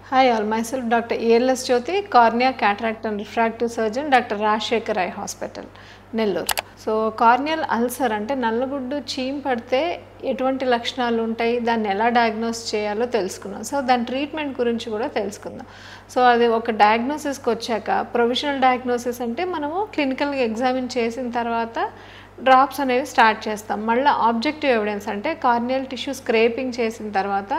Hi all, myself Dr. ELS Jyoti, cornea, cataract and refractive surgeon, Dr. Rajshekhar Eye Hospital, Nellore. So corneal ulcer అంటే నల్లగుడ్డు చీమ్ పడితే ఎటువంటి లక్షణాలు ఉంటాయి, దాన్ని ఎలా డయాగ్నోస్ చేయాలో తెలుసుకున్నాం. సో దాని ట్రీట్మెంట్ గురించి కూడా తెలుసుకుందాం. సో అది ఒక డయాగ్నోసిస్కి వచ్చాక ప్రొవిజనల్ డయాగ్నోసిస్ అంటే మనము క్లినికల్గా ఎగ్జామిన్ చేసిన తర్వాత డ్రాప్స్ అనేవి స్టార్ట్ చేస్తాం. మళ్ళీ ఆబ్జెక్టివ్ ఎవిడెన్స్ అంటే కార్నియల్ టిష్యూ స్క్రేపింగ్ చేసిన తర్వాత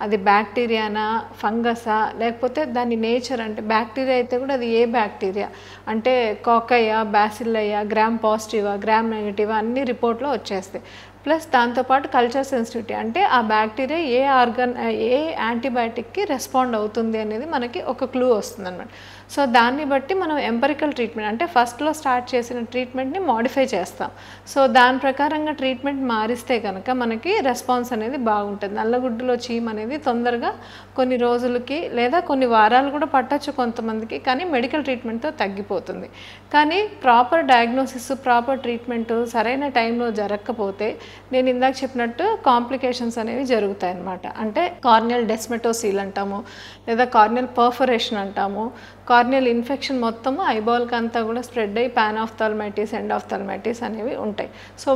అది బ్యాక్టీరియానా, ఫంగసా, లేకపోతే దాని నేచర్ అంటే బ్యాక్టీరియా అయితే కూడా అది ఏ బ్యాక్టీరియా అంటే కాకయ్యా, బ్యాసిల్లయ్యా, గ్రామ్ పాజిటివా, గ్రామ్ నెగిటివా అన్ని రిపోర్ట్లో వచ్చేస్తాయి. ప్లస్ దాంతోపాటు కల్చర్ సెన్సిటివిటీ అంటే ఆ బ్యాక్టీరియా ఏ ఆర్గన్ ఏ యాంటీబయాటిక్కి రెస్పాండ్ అవుతుంది అనేది మనకి ఒక క్లూ వస్తుంది అనమాట. సో దాన్ని బట్టి మనం ఎంపరికల్ ట్రీట్మెంట్ అంటే ఫస్ట్లో స్టార్ట్ చేసిన ట్రీట్మెంట్ని మాడిఫై చేస్తాం. సో దాని ప్రకారంగా ట్రీట్మెంట్ మారిస్తే కనుక మనకి రెస్పాన్స్ అనేది బాగుంటుంది. నల్లగుడ్డులో చీమ్ అనేది తొందరగా కొన్ని రోజులకి లేదా కొన్ని వారాలు కూడా పట్టచ్చు కొంతమందికి, కానీ మెడికల్ ట్రీట్మెంట్తో తగ్గిపోతుంది. కానీ ప్రాపర్ డయాగ్నోసిస్, ప్రాపర్ ట్రీట్మెంట్ సరైన టైంలో జరగకపోతే నేను ఇందాక చెప్పినట్టు కాంప్లికేషన్స్ అనేవి జరుగుతాయి అన్నమాట. అంటే కార్నియల్ డెస్మెటోసీల్ అంటాము, లేదా కార్నియల్ పర్ఫరేషన్ అంటాము. కార్నియల్ ఇన్ఫెక్షన్ మొత్తము ఐబాల్కి అంతా కూడా స్ప్రెడ్ అయ్యి పానాఫ్థాల్మైటిస్, ఎండాఫ్థాల్మైటిస్ అనేవి ఉంటాయి. సో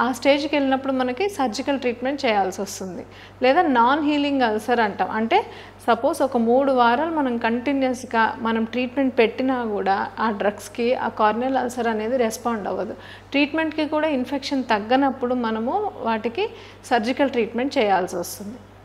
ఆ స్టేజ్కి వెళ్ళినప్పుడు మనకి సర్జికల్ ట్రీట్మెంట్ చేయాల్సి వస్తుంది. లేదా నాన్ హీలింగ్ అల్సర్ అంటాం. అంటే సపోజ్ ఒక 3 వారాలు మనం కంటిన్యూస్గా మనం ట్రీట్మెంట్ పెట్టినా కూడా ఆ డ్రగ్స్కి ఆ కార్నియల్ అల్సర్ అనేది రెస్పాండ్ అవ్వదు. ట్రీట్మెంట్కి కూడా ఇన్ఫెక్షన్ తగ్గనప్పుడు మనము వాటికి సర్జికల్ ట్రీట్మెంట్ చేయాల్సి వస్తుంది.